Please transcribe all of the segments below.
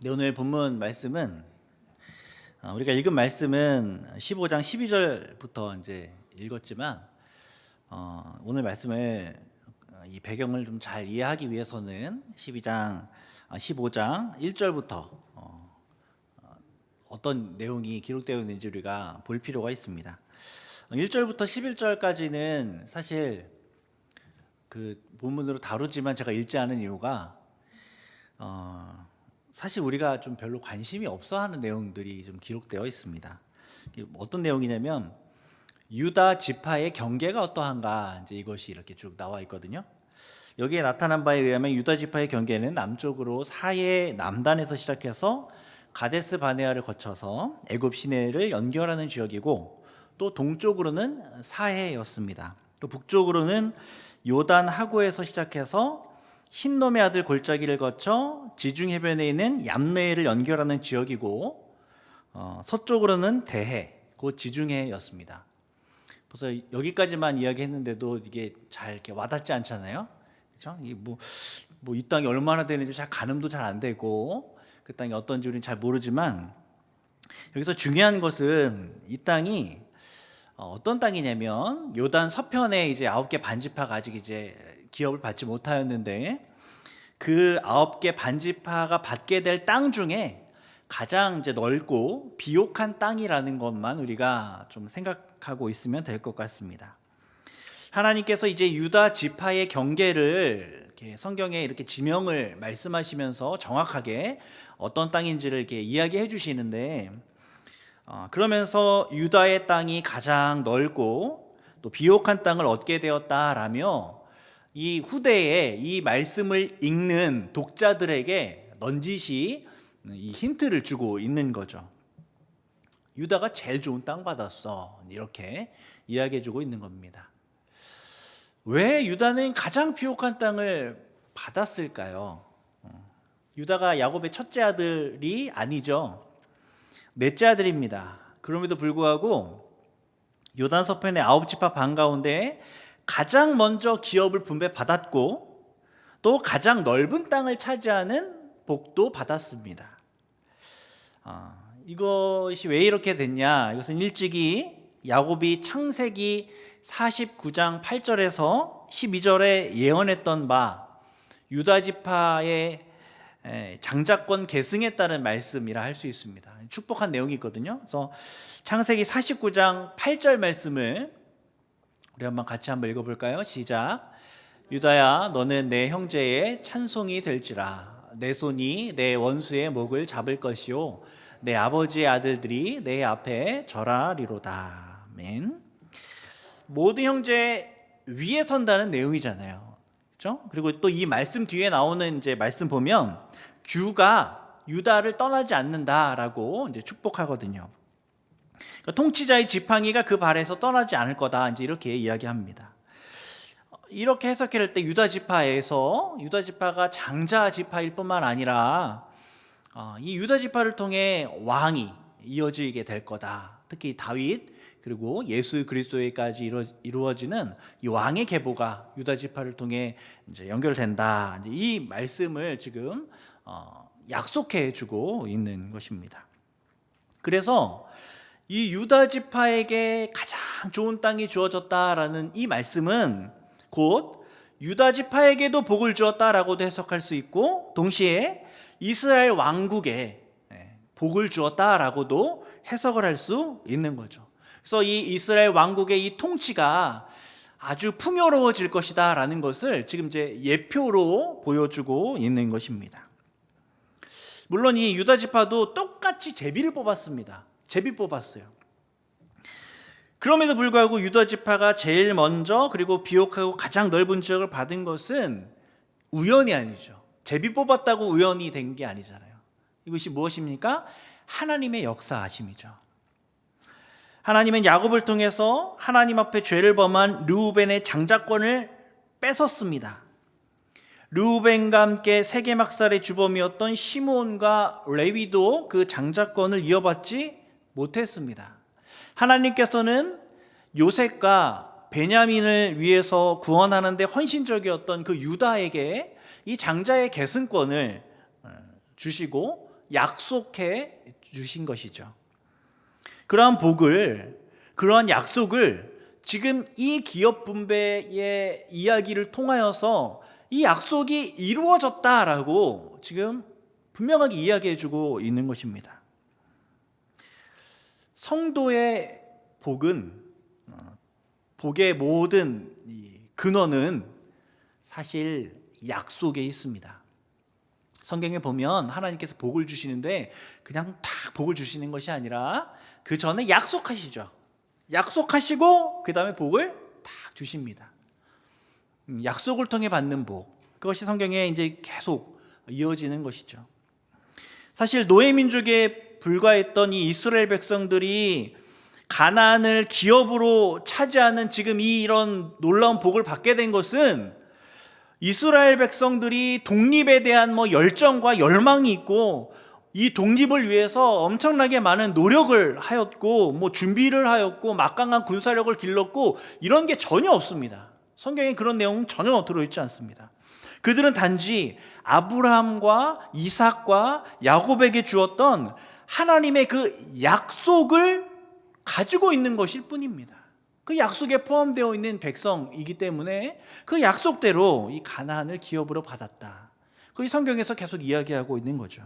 네, 오늘 본문 말씀은 우리가 읽은 말씀은 15장 12절부터 이제 읽었지만 오늘 말씀을 이 배경을 좀 잘 이해하기 위해서는 15장 1절부터 어떤 내용이 기록되어 있는지 우리가 볼 필요가 있습니다. 1절부터 11절까지는 사실 그 본문으로 다루지만 제가 읽지 않은 이유가 사실 우리가 좀 별로 관심이 없어하는 내용들이 좀 기록되어 있습니다. 어떤 내용이냐면 유다 지파의 경계가 어떠한가, 이제 이것이 이렇게 쭉 나와 있거든요. 여기에 나타난 바에 의하면 유다 지파의 경계는 남쪽으로 사해 남단에서 시작해서 가데스 바네아를 거쳐서 애굽 시내를 연결하는 지역이고, 또 동쪽으로는 사해였습니다. 또 북쪽으로는 요단 하구에서 시작해서 흰놈의 아들 골짜기를 거쳐 지중 해변에 있는 얌네를 연결하는 지역이고, 서쪽으로는 대해, 곧 지중해였습니다. 그래서 여기까지만 이야기했는데도 이게 잘 이렇게 와닿지 않잖아요. 그렇죠? 이 땅이 얼마나 되는지 잘 가늠도 잘 안 되고, 그 땅이 어떤지 우리는 잘 모르지만, 여기서 중요한 것은 이 땅이 어떤 땅이냐면 요단 서편에 이제 9개 반지파가 아직 이제 기업을 받지 못하였는데, 그 9개 반지파가 받게 될 땅 중에 가장 이제 넓고 비옥한 땅이라는 것만 우리가 좀 생각하고 있으면 될 것 같습니다. 하나님께서 이제 유다 지파의 경계를 이렇게 성경에 이렇게 지명을 말씀하시면서 정확하게 어떤 땅인지를 이렇게 이야기해 주시는데, 그러면서 유다의 땅이 가장 넓고 또 비옥한 땅을 얻게 되었다라며 이 후대에 이 말씀을 읽는 독자들에게 넌지시 이 힌트를 주고 있는 거죠. 유다가 제일 좋은 땅 받았어, 이렇게 이야기해 주고 있는 겁니다. 왜 유다는 가장 비옥한 땅을 받았을까요? 유다가 야곱의 첫째 아들이 아니죠. 넷째 아들입니다. 그럼에도 불구하고 요단 서편의 9지파 반 가운데 가장 먼저 기업을 분배받았고, 또 가장 넓은 땅을 차지하는 복도 받았습니다. 이것이 왜 이렇게 됐냐? 이것은 일찍이 야곱이 창세기 49장 8절에서 12절에 예언했던 바 유다 지파의 장자권 계승에 따른 말씀이라 할 수 있습니다. 축복한 내용이 있거든요. 그래서 창세기 49장 8절 말씀을 우리 같이 한번 읽어볼까요? 시작. 유다야, 너는 내 형제의 찬송이 될지라. 내 손이 내 원수의 목을 잡을 것이요 내 아버지의 아들들이 내 앞에 절하리로다. 아멘. 모든 형제 위에 선다는 내용이잖아요. 그렇죠? 그리고 또 이 말씀 뒤에 나오는 이제 말씀 보면 규가 유다를 떠나지 않는다라고 이제 축복하거든요. 그러니까 통치자의 지팡이가 그 발에서 떠나지 않을 거다, 이제 이렇게 이야기합니다. 이렇게 해석할 때 유다 지파가 장자 지파일 뿐만 아니라 이 유다 지파를 통해 왕이 이어지게 될 거다. 특히 다윗 그리고 예수 그리스도에까지 이루어지는 이 왕의 계보가 유다 지파를 통해 이제 연결된다. 이제 이 말씀을 지금 약속해 주고 있는 것입니다. 그래서 이 유다 지파에게 가장 좋은 땅이 주어졌다라는 이 말씀은 곧 유다 지파에게도 복을 주었다라고도 해석할 수 있고, 동시에 이스라엘 왕국에 복을 주었다라고도 해석을 할 수 있는 거죠. 그래서 이 이스라엘 왕국의 이 통치가 아주 풍요로워질 것이다라는 것을 지금 이제 예표로 보여주고 있는 것입니다. 물론 이 유다 지파도 똑같이 제비를 뽑았습니다. 제비 뽑았어요. 그럼에도 불구하고 유다 지파가 제일 먼저 그리고 비옥하고 가장 넓은 지역을 받은 것은 우연이 아니죠. 제비 뽑았다고 우연이 된 게 아니잖아요. 이것이 무엇입니까? 하나님의 역사하심이죠. 하나님은 야곱을 통해서 하나님 앞에 죄를 범한 르우벤의 장자권을 뺏었습니다. 르우벤과 함께 세겜학살의 주범이었던 시므온과 레위도 그 장자권을 이어받지 못했습니다. 하나님께서는 요셉과 베냐민을 위해서 구원하는 데 헌신적이었던 그 유다에게 이 장자의 계승권을 주시고, 약속해 주신 것이죠. 그러한 약속을 지금 이 기업 분배의 이야기를 통하여서 이 약속이 이루어졌다라고 지금 분명하게 이야기해 주고 있는 것입니다. 성도의 복의 모든 근원은 사실 약속에 있습니다. 성경에 보면 하나님께서 복을 주시는데 그냥 딱 복을 주시는 것이 아니라 그 전에 약속하시죠. 약속하시고 그 다음에 복을 딱 주십니다. 약속을 통해 받는 복, 그것이 성경에 이제 계속 이어지는 것이죠. 사실 노예 민족에 불과했던 이 이스라엘 백성들이 가나안을 기업으로 차지하는 지금 이런 놀라운 복을 받게 된 것은 이스라엘 백성들이 독립에 대한 열정과 열망이 있고 이 독립을 위해서 엄청나게 많은 노력을 하였고 준비를 하였고 막강한 군사력을 길렀고 이런 게 전혀 없습니다. 성경에 그런 내용은 전혀 들어있지 않습니다. 그들은 단지 아브라함과 이삭과 야곱에게 주었던 하나님의 그 약속을 가지고 있는 것일 뿐입니다. 그 약속에 포함되어 있는 백성이기 때문에 그 약속대로 이 가나안을 기업으로 받았다. 그게 성경에서 계속 이야기하고 있는 거죠.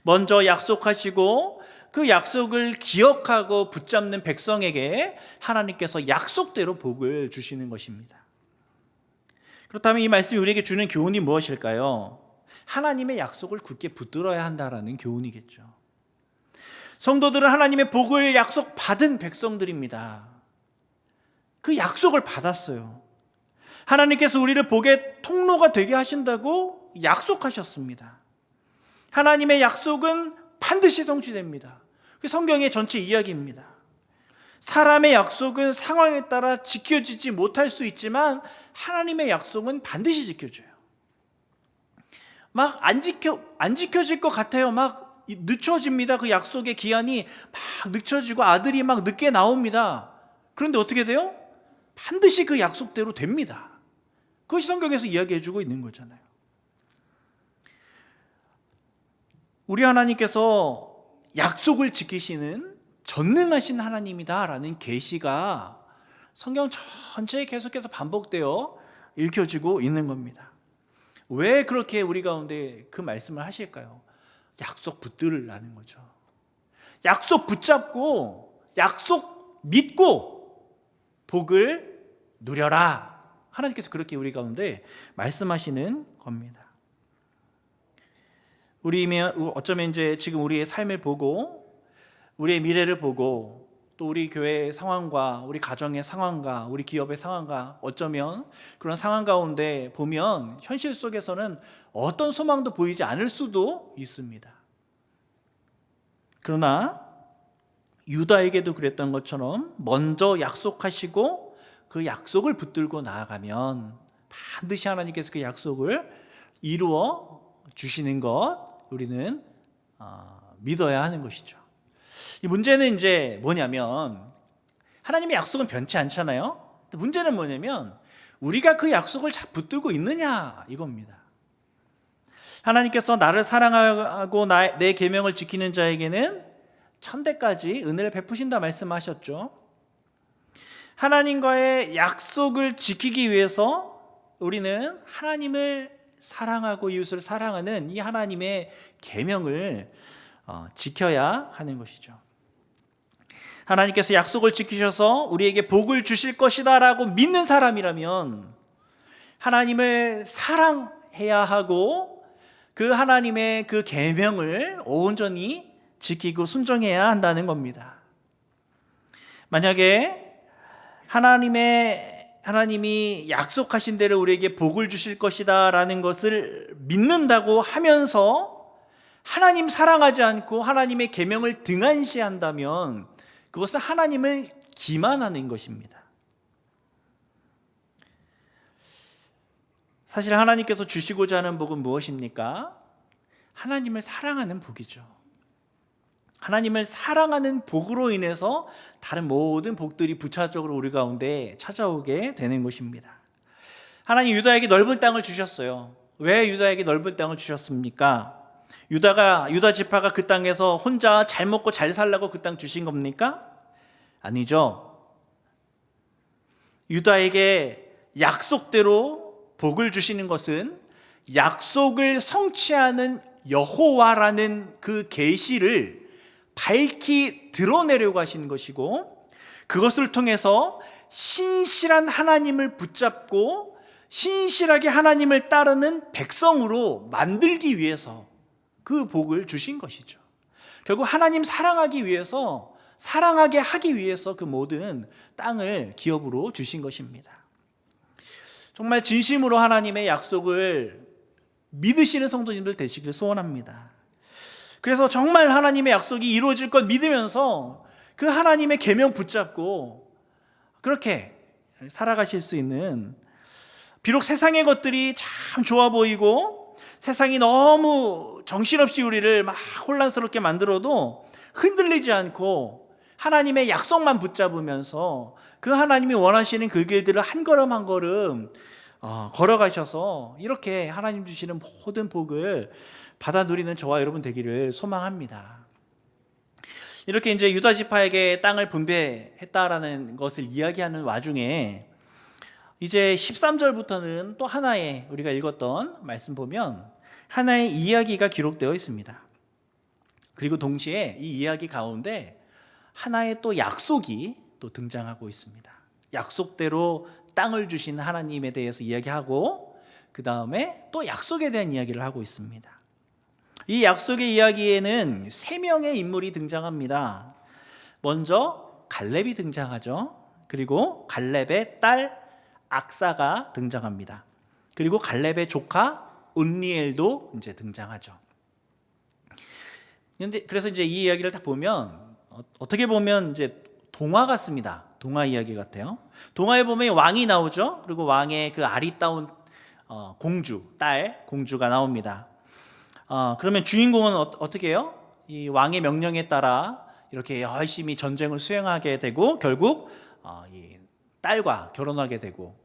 먼저 약속하시고 그 약속을 기억하고 붙잡는 백성에게 하나님께서 약속대로 복을 주시는 것입니다. 그렇다면 이 말씀이 우리에게 주는 교훈이 무엇일까요? 하나님의 약속을 굳게 붙들어야 한다라는 교훈이겠죠. 성도들은 하나님의 복을 약속받은 백성들입니다. 그 약속을 받았어요. 하나님께서 우리를 복의 통로가 되게 하신다고 약속하셨습니다. 하나님의 약속은 반드시 성취됩니다. 그게 성경의 전체 이야기입니다. 사람의 약속은 상황에 따라 지켜지지 못할 수 있지만 하나님의 약속은 반드시 지켜져요. 막 안 지켜질 것 같아요. 막 늦춰집니다. 그 약속의 기한이 막 늦춰지고 아들이 막 늦게 나옵니다. 그런데 어떻게 돼요? 반드시 그 약속대로 됩니다. 그것이 성경에서 이야기해주고 있는 거잖아요. 우리 하나님께서 약속을 지키시는 전능하신 하나님이다라는 계시가 성경 전체에 계속해서 반복되어 읽혀지고 있는 겁니다. 왜 그렇게 우리 가운데 그 말씀을 하실까요? 약속 붙들으라는 거죠. 약속 붙잡고 약속 믿고 복을 누려라. 하나님께서 그렇게 우리 가운데 말씀하시는 겁니다. 어쩌면 이제 지금 우리의 삶을 보고 우리의 미래를 보고 또 우리 교회의 상황과 우리 가정의 상황과 우리 기업의 상황과 어쩌면 그런 상황 가운데 보면 현실 속에서는 어떤 소망도 보이지 않을 수도 있습니다. 그러나 유다에게도 그랬던 것처럼 먼저 약속하시고 그 약속을 붙들고 나아가면 반드시 하나님께서 그 약속을 이루어 주시는 것 우리는 믿어야 하는 것이죠. 이 문제는 이제 뭐냐면 하나님의 약속은 변치 않잖아요. 문제는 뭐냐면 우리가 그 약속을 잘 붙들고 있느냐 이겁니다. 하나님께서 나를 사랑하고 내 계명을 지키는 자에게는 천대까지 은혜를 베푸신다 말씀하셨죠. 하나님과의 약속을 지키기 위해서 우리는 하나님을 사랑하고 이웃을 사랑하는 이 하나님의 계명을 지켜야 하는 것이죠. 하나님께서 약속을 지키셔서 우리에게 복을 주실 것이다 라고 믿는 사람이라면 하나님을 사랑해야 하고 그 하나님의 그 계명을 온전히 지키고 순종해야 한다는 겁니다. 만약에 하나님이 약속하신 대로 우리에게 복을 주실 것이다 라는 것을 믿는다고 하면서 하나님 사랑하지 않고 하나님의 계명을 등한시한다면 그것은 하나님을 기만하는 것입니다. 사실 하나님께서 주시고자 하는 복은 무엇입니까? 하나님을 사랑하는 복이죠. 하나님을 사랑하는 복으로 인해서 다른 모든 복들이 부차적으로 우리 가운데 찾아오게 되는 것입니다. 하나님 유다에게 넓은 땅을 주셨어요. 왜 유다에게 넓은 땅을 주셨습니까? 유다 지파가 그 땅에서 혼자 잘 먹고 잘 살라고 그 땅 주신 겁니까? 아니죠. 유다에게 약속대로 복을 주시는 것은 약속을 성취하는 여호와라는 그 계시를 밝히 드러내려고 하시는 것이고, 그것을 통해서 신실한 하나님을 붙잡고 신실하게 하나님을 따르는 백성으로 만들기 위해서 그 복을 주신 것이죠. 결국 하나님 사랑하기 위해서, 사랑하게 하기 위해서 그 모든 땅을 기업으로 주신 것입니다. 정말 진심으로 하나님의 약속을 믿으시는 성도님들 되시길 소원합니다. 그래서 정말 하나님의 약속이 이루어질 것 믿으면서 그 하나님의 계명 붙잡고 그렇게 살아가실 수 있는, 비록 세상의 것들이 참 좋아 보이고 세상이 너무 정신없이 우리를 막 혼란스럽게 만들어도 흔들리지 않고 하나님의 약속만 붙잡으면서 그 하나님이 원하시는 그 길들을 한 걸음 한 걸음 걸어가셔서 이렇게 하나님 주시는 모든 복을 받아 누리는 저와 여러분 되기를 소망합니다. 이렇게 이제 유다 지파에게 땅을 분배했다라는 것을 이야기하는 와중에 이제 13절부터는 또 하나의, 우리가 읽었던 말씀 보면 하나의 이야기가 기록되어 있습니다. 그리고 동시에 이 이야기 가운데 하나의 또 약속이 또 등장하고 있습니다. 약속대로 땅을 주신 하나님에 대해서 이야기하고 그 다음에 또 약속에 대한 이야기를 하고 있습니다. 이 약속의 이야기에는 3명의 인물이 등장합니다. 먼저 갈렙이 등장하죠. 그리고 갈렙의 딸 악사가 등장합니다. 그리고 갈렙의 조카 온니엘도 이제 등장하죠. 그래서 이제 이 이야기를 다 보면 어떻게 보면 이제 동화 같습니다. 동화 이야기 같아요. 동화에 보면 왕이 나오죠. 그리고 왕의 그 아리따운 딸 공주가 나옵니다. 그러면 주인공은 어떻게 해요? 이 왕의 명령에 따라 이렇게 열심히 전쟁을 수행하게 되고 결국 이 딸과 결혼하게 되고,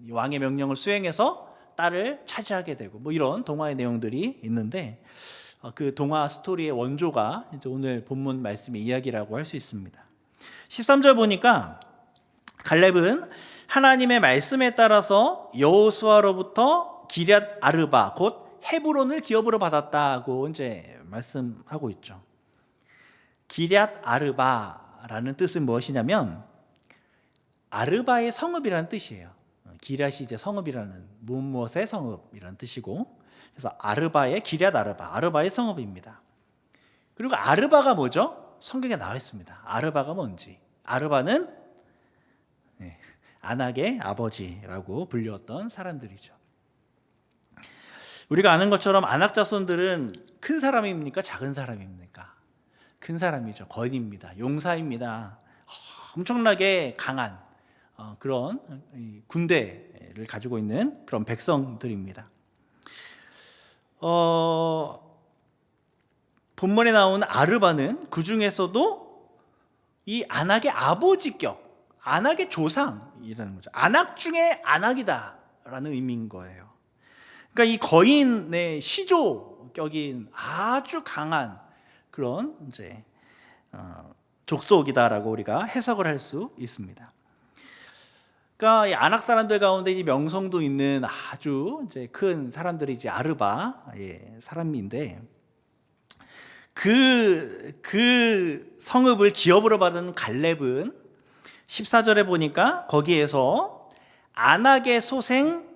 이 왕의 명령을 수행해서 딸을 차지하게 되고, 뭐 이런 동화의 내용들이 있는데 그 동화 스토리의 원조가 이제 오늘 본문 말씀의 이야기라고 할 수 있습니다. 13절 보니까 갈렙은 하나님의 말씀에 따라서 여호수아로부터 기럇 아르바 곧 헤브론을 기업으로 받았다고 이제 말씀하고 있죠. 기럇 아르바라는 뜻은 무엇이냐면 아르바의 성읍이라는 뜻이에요. 기럇이 이제 성읍이라는, 무엇의 성읍이라는 뜻이고, 그래서 아르바의 기럇 아르바의 성읍입니다. 그리고 아르바가 뭐죠? 성경에 나와 있습니다. 아르바가 뭔지. 아르바는 아낙의 아버지라고 불렸던 사람들이죠. 우리가 아는 것처럼 아낙 자손들은 큰 사람입니까? 작은 사람입니까? 큰 사람이죠. 거인입니다. 용사입니다. 엄청나게 강한 그런 군대를 가지고 있는 그런 백성들입니다. 본문에 나오는 아르바는 그 중에서도 이 아낙의 아버지격, 아낙의 조상이라는 거죠. 아낙 중에 아낙이다라는 의미인 거예요. 그러니까 이 거인의 시조격인 아주 강한 그런 이제 족속이다라고 우리가 해석을 할 수 있습니다. 그러니까 이 아낙 사람들 가운데 이 명성도 있는 아주 이제 큰 사람들이 이제 아르바 사람인데, 그 성읍을 기업으로 받은 갈렙은 14절에 보니까 거기에서 아낙의 소생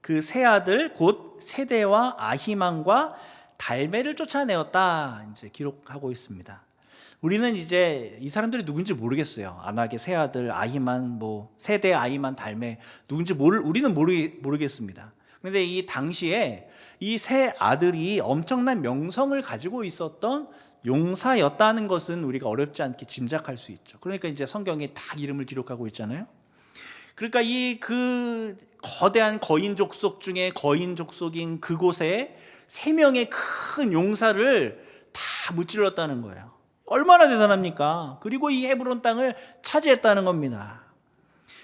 그 세 아들 곧 세대와 아히만과 달메를 쫓아내었다 이제 기록하고 있습니다. 우리는 이제 이 사람들이 누군지 모르겠어요. 아낙의 세 아들 아히만, 뭐 세대 아히만, 달메 누군지 우리는 모르겠습니다. 그런데 이 당시에 이 세 아들이 엄청난 명성을 가지고 있었던 용사였다는 것은 우리가 어렵지 않게 짐작할 수 있죠. 그러니까 이제 성경에 다 이름을 기록하고 있잖아요. 그러니까 이 그 거대한 거인 족속 중에 거인 족속인 그곳에 3명의 큰 용사를 다 무찔렀다는 거예요. 얼마나 대단합니까? 그리고 이 헤브론 땅을 차지했다는 겁니다.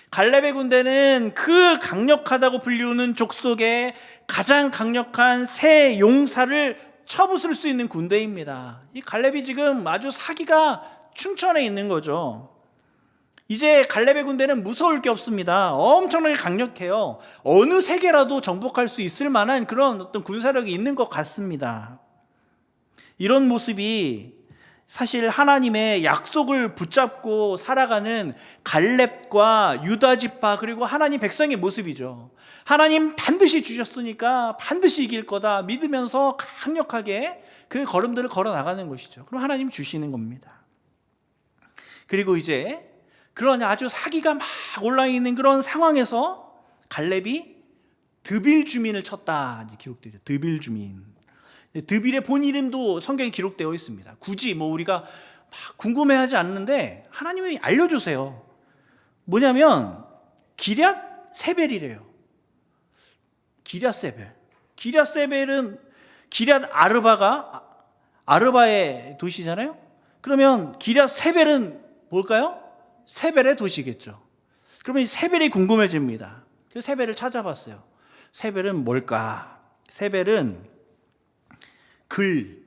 갈렙의 군대는 그 강력하다고 불리우는 족속의 가장 강력한 세 용사를 쳐부술 수 있는 군대입니다. 이 갈렙이 지금 아주 사기가 충천에 있는 거죠. 이제 갈렙의 군대는 무서울 게 없습니다. 엄청나게 강력해요. 어느 세계라도 정복할 수 있을 만한 그런 어떤 군사력이 있는 것 같습니다. 이런 모습이 사실 하나님의 약속을 붙잡고 살아가는 갈렙과 유다 지파 그리고 하나님 백성의 모습이죠. 하나님 반드시 주셨으니까 반드시 이길 거다 믿으면서 강력하게 그 걸음들을 걸어 나가는 것이죠. 그럼 하나님 주시는 겁니다. 그리고 이제 그런 아주 사기가 막 올라 있는 그런 상황에서 갈렙이 드빌 주민을 쳤다 기록되죠. 드빌 주민. 드빌의 본 이름도 성경에 기록되어 있습니다. 굳이 우리가 막 궁금해하지 않는데 하나님이 알려주세요. 뭐냐면 기럇 세벨이래요. 기럇 세벨. 기럇 세벨은 기럇 아르바가 아르바의 도시잖아요. 그러면 기럇 세벨은 뭘까요? 세벨의 도시겠죠. 그러면 이 세벨이 궁금해집니다. 그 세벨을 찾아봤어요. 세벨은 뭘까? 세벨은 글,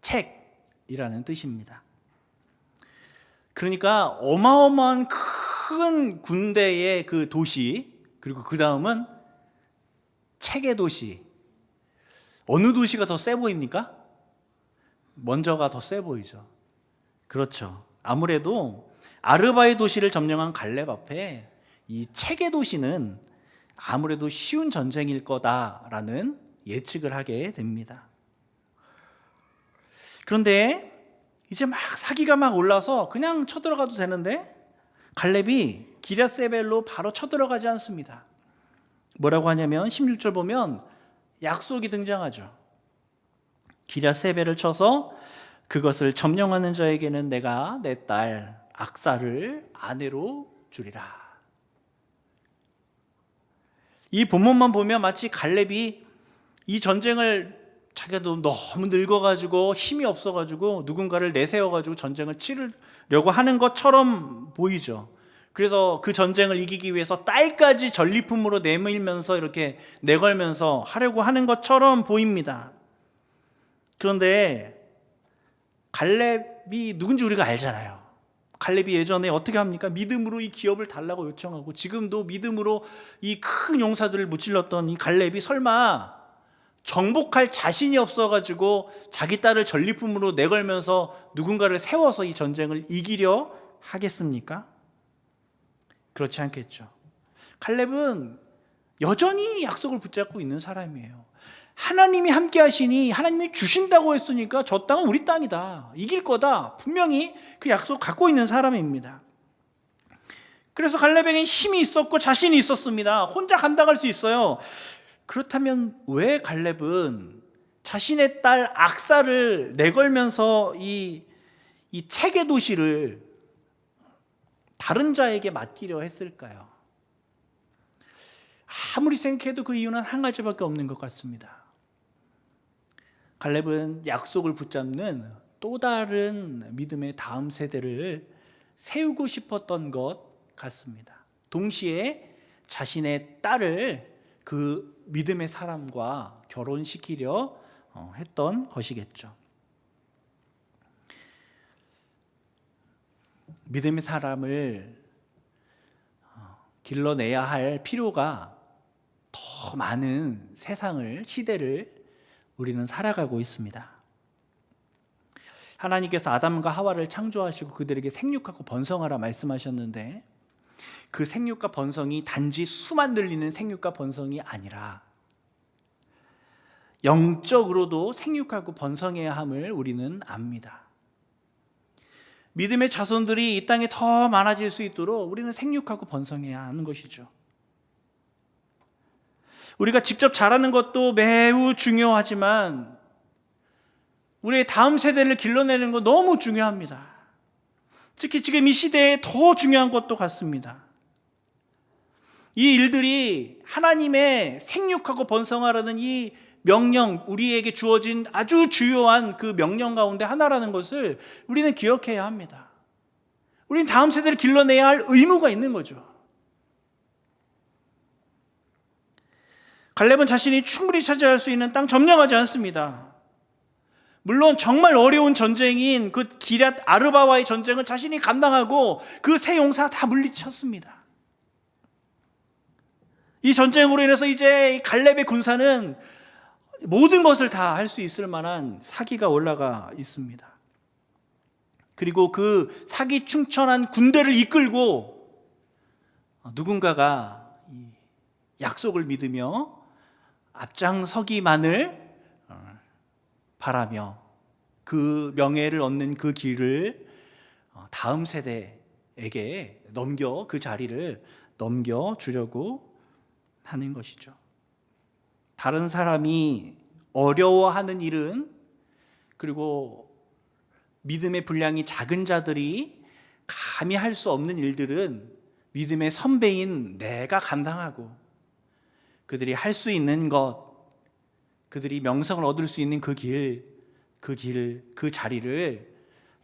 책이라는 뜻입니다. 그러니까 어마어마한 큰 군대의 그 도시, 그리고 그 다음은 책의 도시. 어느 도시가 더 세 보입니까? 먼저가 더 세 보이죠. 그렇죠. 아무래도 아르바의 도시를 점령한 갈렙 앞에 이 책의 도시는 아무래도 쉬운 전쟁일 거다라는 예측을 하게 됩니다. 그런데 이제 막 사기가 막 올라서 그냥 쳐들어가도 되는데 갈렙이 기럇세벨로 바로 쳐들어가지 않습니다. 뭐라고 하냐면 16절 보면 약속이 등장하죠. 기럇세벨을 쳐서 그것을 점령하는 자에게는 내가 내 딸 악사를 아내로 주리라. 이 본문만 보면 마치 갈렙이 이 전쟁을 자기가 너무 늙어가지고 힘이 없어가지고 누군가를 내세워가지고 전쟁을 치르려고 하는 것처럼 보이죠. 그래서 그 전쟁을 이기기 위해서 딸까지 전리품으로 내밀면서 이렇게 내걸면서 하려고 하는 것처럼 보입니다. 그런데 갈렙이 누군지 우리가 알잖아요. 갈렙이 예전에 어떻게 합니까? 믿음으로 이 기업을 달라고 요청하고 지금도 믿음으로 이 큰 용사들을 무찔렀던 이 갈렙이 설마 정복할 자신이 없어가지고 자기 딸을 전리품으로 내걸면서 누군가를 세워서 이 전쟁을 이기려 하겠습니까? 그렇지 않겠죠. 갈렙은 여전히 약속을 붙잡고 있는 사람이에요. 하나님이 함께 하시니 하나님이 주신다고 했으니까 저 땅은 우리 땅이다. 이길 거다. 분명히 그 약속 갖고 있는 사람입니다. 그래서 갈렙에겐 힘이 있었고 자신이 있었습니다. 혼자 감당할 수 있어요. 그렇다면 왜 갈렙은 자신의 딸 악사를 내걸면서 이 책의 도시를 다른 자에게 맡기려 했을까요? 아무리 생각해도 그 이유는 한 가지밖에 없는 것 같습니다. 갈렙은 약속을 붙잡는 또 다른 믿음의 다음 세대를 세우고 싶었던 것 같습니다. 동시에 자신의 딸을 그 믿음의 사람과 결혼시키려 했던 것이겠죠. 믿음의 사람을 길러내야 할 필요가 더 많은 세상을, 시대를 우리는 살아가고 있습니다. 하나님께서 아담과 하와를 창조하시고 그들에게 생육하고 번성하라 말씀하셨는데 그 생육과 번성이 단지 수만 들리는 생육과 번성이 아니라 영적으로도 생육하고 번성해야 함을 우리는 압니다. 믿음의 자손들이 이 땅에 더 많아질 수 있도록 우리는 생육하고 번성해야 하는 것이죠. 우리가 직접 자라는 것도 매우 중요하지만 우리의 다음 세대를 길러내는 것 너무 중요합니다. 특히 지금 이 시대에 더 중요한 것도 같습니다. 이 일들이 하나님의 생육하고 번성하라는 이 명령, 우리에게 주어진 아주 주요한 그 명령 가운데 하나라는 것을 우리는 기억해야 합니다. 우리는 다음 세대를 길러내야 할 의무가 있는 거죠. 갈렙은 자신이 충분히 차지할 수 있는 땅 점령하지 않습니다. 물론 정말 어려운 전쟁인 그 기럇 아르바와의 전쟁을 자신이 감당하고 그 세 용사 다 물리쳤습니다. 이 전쟁으로 인해서 이제 갈렙의 군사는 모든 것을 다 할 수 있을 만한 사기가 올라가 있습니다. 그리고 그 사기 충천한 군대를 이끌고 누군가가 약속을 믿으며 앞장서기만을 바라며 그 명예를 얻는 그 길을 다음 세대에게 그 자리를 넘겨주려고 하는 것이죠. 다른 사람이 어려워하는 일은, 그리고 믿음의 분량이 작은 자들이 감히 할 수 없는 일들은 믿음의 선배인 내가 감당하고, 그들이 할 수 있는 것, 그들이 명성을 얻을 수 있는 그 자리를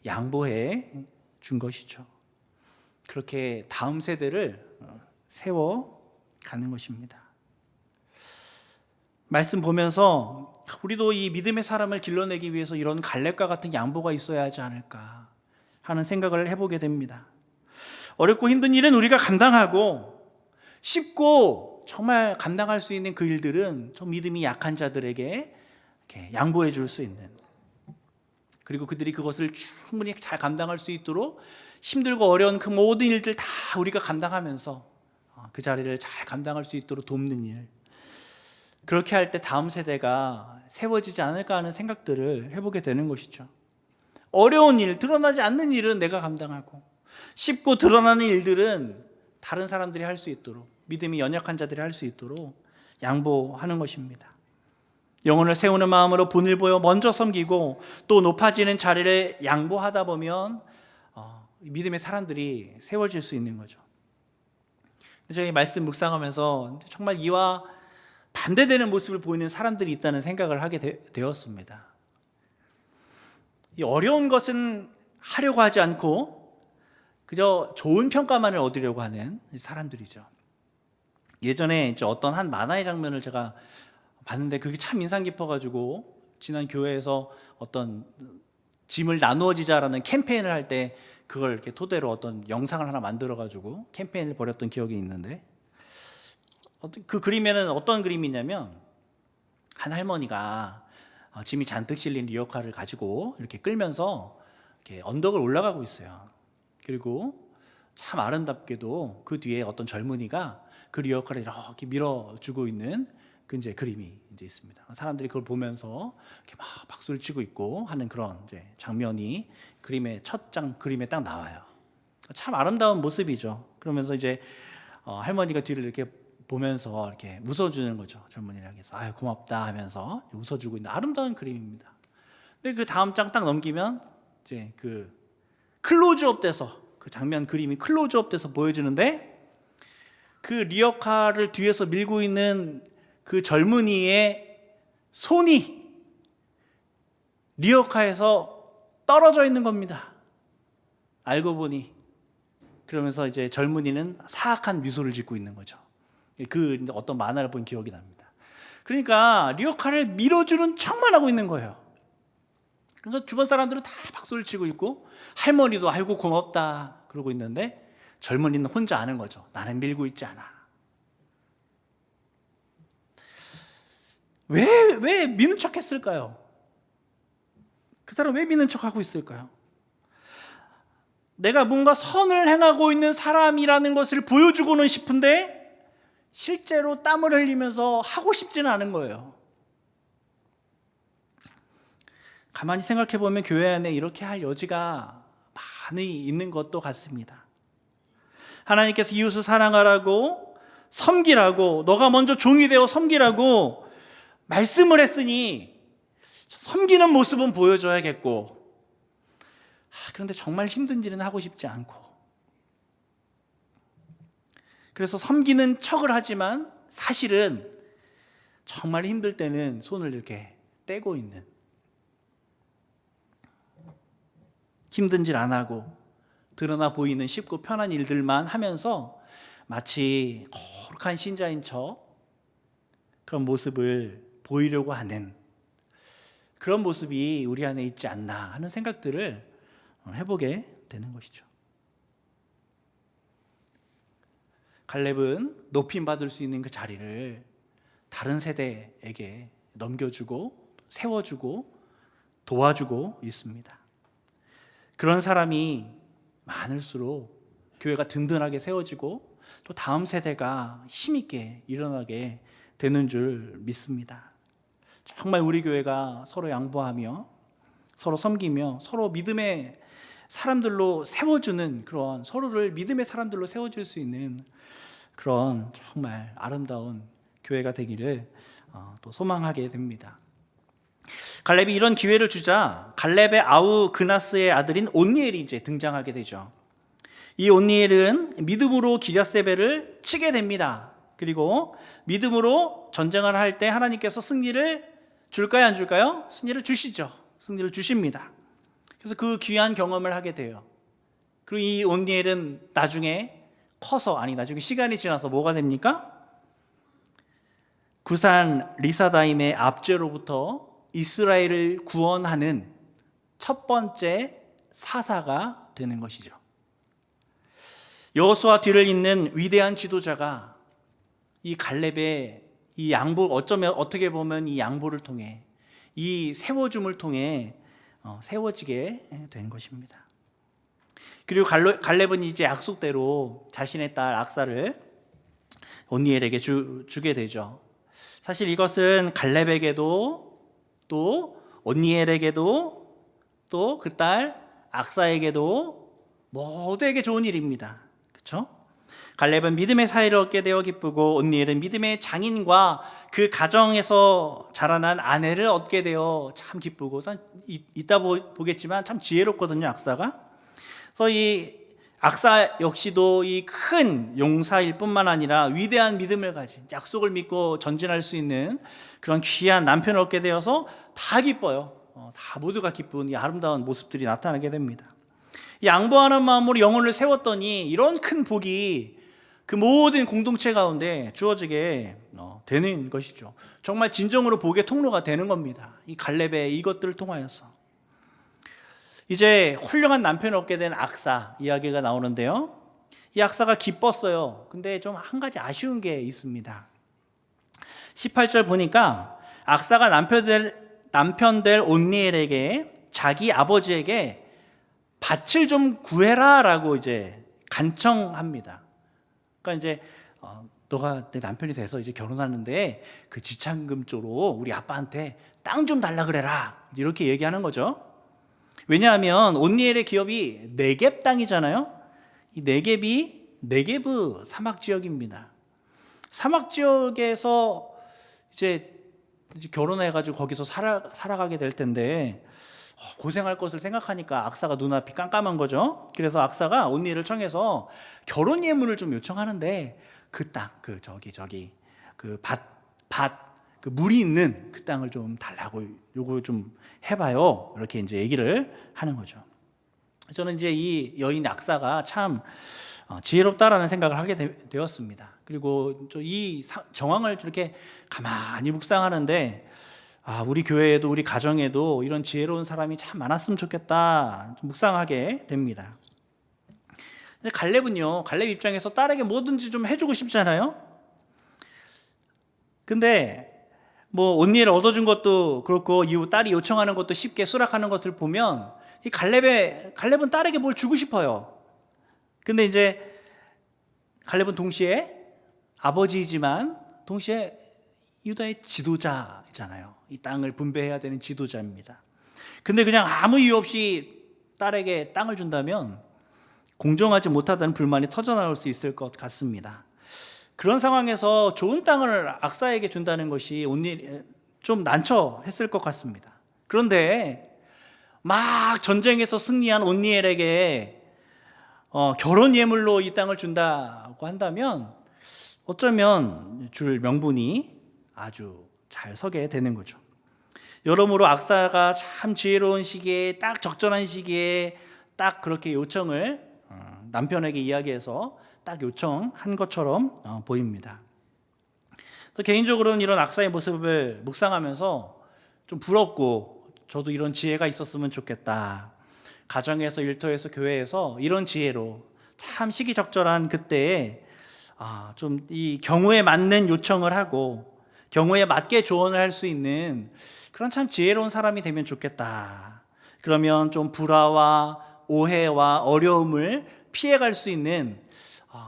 양보해 준 것이죠. 그렇게 다음 세대를 세워가는 것입니다. 말씀 보면서 우리도 이 믿음의 사람을 길러내기 위해서 이런 갈렙과 같은 양보가 있어야 하지 않을까 하는 생각을 해보게 됩니다. 어렵고 힘든 일은 우리가 감당하고, 쉽고 정말 감당할 수 있는 그 일들은 좀 믿음이 약한 자들에게 이렇게 양보해 줄 수 있는, 그리고 그들이 그것을 충분히 잘 감당할 수 있도록 힘들고 어려운 그 모든 일들 다 우리가 감당하면서 그 자리를 잘 감당할 수 있도록 돕는 일, 그렇게 할 때 다음 세대가 세워지지 않을까 하는 생각들을 해보게 되는 것이죠. 어려운 일, 드러나지 않는 일은 내가 감당하고, 쉽고 드러나는 일들은 다른 사람들이 할 수 있도록, 믿음이 연약한 자들이 할 수 있도록 양보하는 것입니다. 영혼을 세우는 마음으로 본을 보여 먼저 섬기고 또 높아지는 자리를 양보하다 보면 믿음의 사람들이 세워질 수 있는 거죠. 저희 말씀 묵상하면서 정말 이와 반대되는 모습을 보이는 사람들이 있다는 생각을 하게 되었습니다. 이 어려운 것은 하려고 하지 않고 그저 좋은 평가만을 얻으려고 하는 사람들이죠. 예전에 이제 어떤 한 만화의 장면을 제가 봤는데 그게 참 인상 깊어가지고, 지난 교회에서 어떤 짐을 나누어지자라는 캠페인을 할 때 그걸 이렇게 토대로 어떤 영상을 하나 만들어가지고 캠페인을 벌였던 기억이 있는데, 그 그림에는 어떤 그림이냐면, 한 할머니가 짐이 잔뜩 실린 리어카를 가지고 이렇게 끌면서 이렇게 언덕을 올라가고 있어요. 그리고 참 아름답게도 그 뒤에 어떤 젊은이가 그 리어카를 이렇게 밀어주고 있는 그 이제 그림이 이제 있습니다. 사람들이 그걸 보면서 이렇게 막 박수를 치고 있고 하는 그런 이제 장면이 그림의 첫 장 그림에 딱 나와요. 참 아름다운 모습이죠. 그러면서 이제 할머니가 뒤를 이렇게 보면서 이렇게 웃어주는 거죠. 젊은이를 향해서 아유 고맙다 하면서 웃어주고 있는 아름다운 그림입니다. 근데 그 다음 장 딱 넘기면 이제 그 클로즈업 돼서 그 장면 그림이 클로즈업 돼서 보여지는데, 그 리어카를 뒤에서 밀고 있는 그 젊은이의 손이 리어카에서 떨어져 있는 겁니다. 알고 보니. 그러면서 이제 젊은이는 사악한 미소를 짓고 있는 거죠. 그 어떤 만화를 본 기억이 납니다. 그러니까 리어카를 밀어주는 척만 하고 있는 거예요. 그러니까 주변 사람들은 다 박수를 치고 있고, 할머니도 아이고 고맙다 그러고 있는데, 젊은이는 혼자 아는 거죠. 나는 밀고 있지 않아. 왜 미는 척 했을까요? 그 사람 왜 미는 척 하고 있을까요? 내가 뭔가 선을 행하고 있는 사람이라는 것을 보여주고는 싶은데 실제로 땀을 흘리면서 하고 싶지는 않은 거예요. 가만히 생각해 보면 교회 안에 이렇게 할 여지가 많이 있는 것도 같습니다. 하나님께서 이웃을 사랑하라고, 섬기라고, 너가 먼저 종이 되어 섬기라고 말씀을 했으니 섬기는 모습은 보여줘야겠고, 그런데 정말 힘든 일은 하고 싶지 않고, 그래서 섬기는 척을 하지만 사실은 정말 힘들 때는 손을 이렇게 떼고 있는, 힘든 일 안 하고 드러나 보이는 쉽고 편한 일들만 하면서 마치 거룩한 신자인 척 그런 모습을 보이려고 하는 그런 모습이 우리 안에 있지 않나 하는 생각들을 해보게 되는 것이죠. 갈렙은 높임받을 수 있는 그 자리를 다른 세대에게 넘겨주고 세워주고 도와주고 있습니다. 그런 사람이 많을수록 교회가 든든하게 세워지고 또 다음 세대가 힘있게 일어나게 되는 줄 믿습니다. 정말 우리 교회가 서로 양보하며 서로 섬기며 서로 믿음의 사람들로 세워주는, 그런 서로를 믿음의 사람들로 세워줄 수 있는 그런 정말 아름다운 교회가 되기를 또 소망하게 됩니다. 갈렙이 이런 기회를 주자 갈렙의 아우 그나스의 아들인 온니엘이 이제 등장하게 되죠. 이 온니엘은 믿음으로 기랴세벨을 치게 됩니다. 그리고 믿음으로 전쟁을 할 때 하나님께서 승리를 줄까요, 안 줄까요? 승리를 주시죠. 승리를 주십니다. 그래서 그 귀한 경험을 하게 돼요. 그리고 이 온니엘은 나중에 시간이 지나서 뭐가 됩니까? 구산 리사다임의 압제로부터 이스라엘을 구원하는 첫 번째 사사가 되는 것이죠. 여호수아 뒤를 잇는 위대한 지도자가 이 갈렙의 이 양보, 어떻게 보면 이 양보를 통해, 이 세워줌을 통해 세워지게 된 것입니다. 그리고 갈렙은 이제 약속대로 자신의 딸 악사를 온니엘에게 주게 되죠. 사실 이것은 갈렙에게도 또 온니엘에게도 또 그 딸 악사에게도 모두에게 좋은 일입니다. 그렇죠? 갈렙은 믿음의 사이를 얻게 되어 기쁘고 온니엘은 믿음의 장인과 그 가정에서 자라난 아내를 얻게 되어 참 기쁘고, 이따 보겠지만 참 지혜롭거든요, 악사가. 그래서 이 악사 역시도 이 큰 용사일 뿐만 아니라 위대한 믿음을 가진, 약속을 믿고 전진할 수 있는 그런 귀한 남편을 얻게 되어서 다 기뻐요. 다 모두가 기쁜 이 아름다운 모습들이 나타나게 됩니다. 양보하는 마음으로 영혼을 세웠더니 이런 큰 복이 그 모든 공동체 가운데 주어지게 되는 것이죠. 정말 진정으로 복의 통로가 되는 겁니다. 이 갈렙의 이것들을 통하여서. 이제 훌륭한 남편을 얻게 된 악사 이야기가 나오는데요. 이 악사가 기뻤어요. 근데 좀 한 가지 아쉬운 게 있습니다. 18절 보니까 악사가 남편 될 온니엘에게 자기 아버지에게 밭을 좀 구해라 라고 이제 간청합니다. 그러니까 이제 너가 내 남편이 돼서 이제 결혼하는데 그 지참금 쪽으로 우리 아빠한테 땅 좀 달라 그래라, 이렇게 얘기하는 거죠. 왜냐하면 온니엘의 기업이 네겝 땅이잖아요. 이 네겝이 사막 지역입니다. 사막 지역에서 이제 결혼해가지고 거기서 살아가게 될 텐데 고생할 것을 생각하니까 악사가 눈앞이 깜깜한 거죠. 그래서 악사가 온니엘을 청해서 결혼 예물을 좀 요청하는데 그 땅, 그 물이 있는 그 땅을 좀 달라고 요거 좀 해봐요. 이렇게 이제 얘기를 하는 거죠. 저는 이제 이 여인 악사가 참 지혜롭다라는 생각을 하게 되었습니다. 그리고 이 정황을 이렇게 가만히 묵상하는데 우리 교회에도 우리 가정에도 이런 지혜로운 사람이 참 많았으면 좋겠다 묵상하게 됩니다. 근데 갈렙 입장에서 딸에게 뭐든지 좀 해주고 싶잖아요. 근데 뭐 온니엘을 얻어준 것도 그렇고 이후 딸이 요청하는 것도 쉽게 수락하는 것을 보면 이 갈렙은 딸에게 뭘 주고 싶어요. 근데 이제 갈렙은 동시에 아버지이지만 동시에 유다의 지도자잖아요. 이 땅을 분배해야 되는 지도자입니다. 근데 그냥 아무 이유 없이 딸에게 땅을 준다면 공정하지 못하다는 불만이 터져나올 수 있을 것 같습니다. 그런 상황에서 좋은 땅을 악사에게 준다는 것이 좀 난처했을 것 같습니다. 그런데 막 전쟁에서 승리한 온니엘에게 결혼 예물로 이 땅을 준다고 한다면 어쩌면 줄 명분이 아주 잘 서게 되는 거죠. 여러모로 악사가 참 지혜로운 시기에, 딱 적절한 시기에 딱 그렇게 요청을 남편에게 이야기해서 딱 요청한 것처럼 보입니다. 그래서 개인적으로는 이런 악사의 모습을 묵상하면서 좀 부럽고 저도 이런 지혜가 있었으면 좋겠다. 가정에서, 일터에서, 교회에서 이런 지혜로 참 시기적절한 그때에 좀 이 경우에 맞는 요청을 하고 경우에 맞게 조언을 할 수 있는 그런 참 지혜로운 사람이 되면 좋겠다. 그러면 좀 불화와 오해와 어려움을 피해갈 수 있는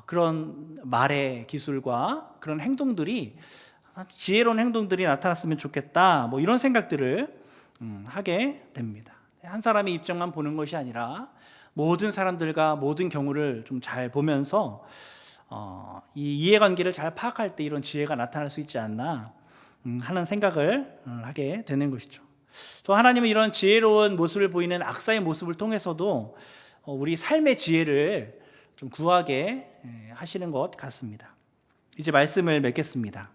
그런 말의 기술과 그런 행동들이, 지혜로운 행동들이 나타났으면 좋겠다. 뭐 이런 생각들을 하게 됩니다. 한 사람의 입장만 보는 것이 아니라 모든 사람들과 모든 경우를 좀 잘 보면서 이 이해관계를 잘 파악할 때 이런 지혜가 나타날 수 있지 않나 하는 생각을 하게 되는 것이죠. 또 하나님은 이런 지혜로운 모습을 보이는 악사의 모습을 통해서도 우리 삶의 지혜를 좀 구하게 하시는 것 같습니다. 이제 말씀을 맺겠습니다.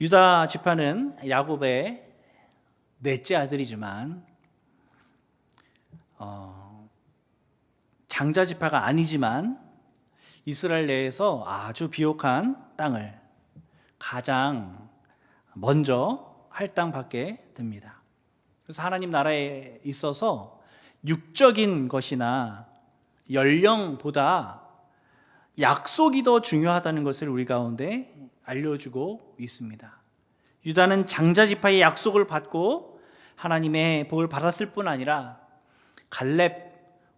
유다 지파는 야곱의 넷째 아들이지만 장자 지파가 아니지만 이스라엘 내에서 아주 비옥한 땅을 가장 먼저 할당받게 됩니다. 그래서 하나님 나라에 있어서 육적인 것이나 연령보다 약속이 더 중요하다는 것을 우리 가운데 알려주고 있습니다. 유다는 장자 지파의 약속을 받고 하나님의 복을 받았을 뿐 아니라 갈렙,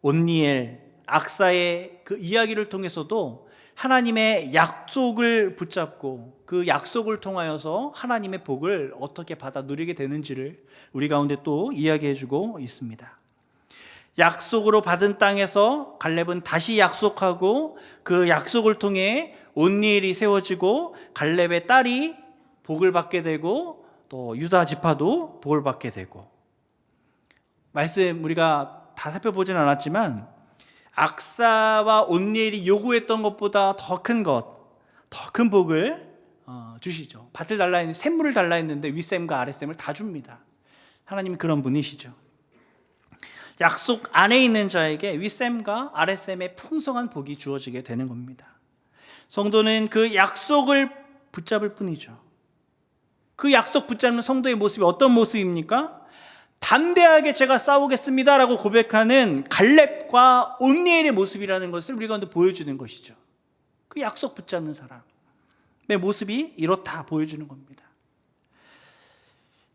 온니엘, 악사의 그 이야기를 통해서도 하나님의 약속을 붙잡고 그 약속을 통하여서 하나님의 복을 어떻게 받아 누리게 되는지를 우리 가운데 또 이야기해주고 있습니다. 약속으로 받은 땅에서 갈렙은 다시 약속하고 그 약속을 통해 온니엘이 세워지고 갈렙의 딸이 복을 받게 되고 또 유다 지파도 복을 받게 되고, 말씀 우리가 다 살펴보진 않았지만 악사와 온니엘이 요구했던 것보다 더 큰 복을 주시죠. 밭을 달라 했는데 샘물을 달라 했는데 윗샘과 아랫샘을 다 줍니다. 하나님이 그런 분이시죠. 약속 안에 있는 자에게 윗샘과 아랫샘의 풍성한 복이 주어지게 되는 겁니다. 성도는 그 약속을 붙잡을 뿐이죠. 그 약속 붙잡는 성도의 모습이 어떤 모습입니까? 담대하게 제가 싸우겠습니다 라고 고백하는 갈렙과 온니엘의 모습이라는 것을 우리 가운데 보여주는 것이죠. 그 약속 붙잡는 사람의 모습이 이렇다 보여주는 겁니다.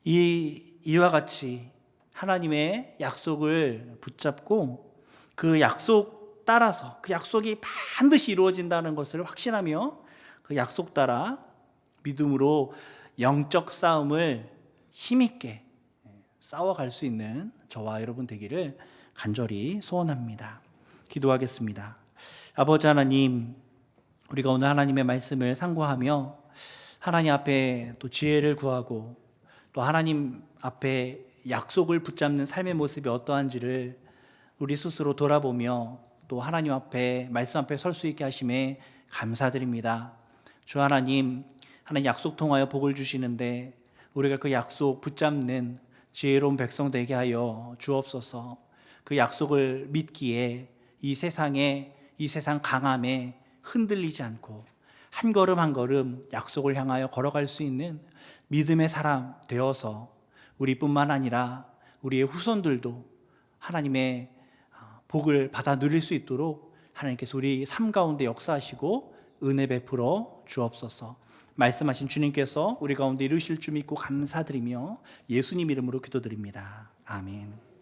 이와 같이 하나님의 약속을 붙잡고 그 약속 따라서 그 약속이 반드시 이루어진다는 것을 확신하며 그 약속 따라 믿음으로 영적 싸움을 힘있게 싸워갈 수 있는 저와 여러분 되기를 간절히 소원합니다. 기도하겠습니다. 아버지 하나님, 우리가 오늘 하나님의 말씀을 상고하며 하나님 앞에 또 지혜를 구하고 또 하나님 앞에 약속을 붙잡는 삶의 모습이 어떠한지를 우리 스스로 돌아보며 또 하나님 앞에 말씀 앞에 설 수 있게 하심에 감사드립니다. 주 하나님 약속 통하여 복을 주시는데 우리가 그 약속 붙잡는 지혜로운 백성 되게 하여 주옵소서. 그 약속을 믿기에 이 세상 강함에 흔들리지 않고 한 걸음 한 걸음 약속을 향하여 걸어갈 수 있는 믿음의 사람 되어서 우리뿐만 아니라 우리의 후손들도 하나님의 복을 받아 누릴 수 있도록 하나님께서 우리 삶 가운데 역사하시고 은혜 베풀어 주옵소서. 말씀하신 주님께서 우리 가운데 이루실 줄 믿고 감사드리며 예수님 이름으로 기도드립니다. 아멘.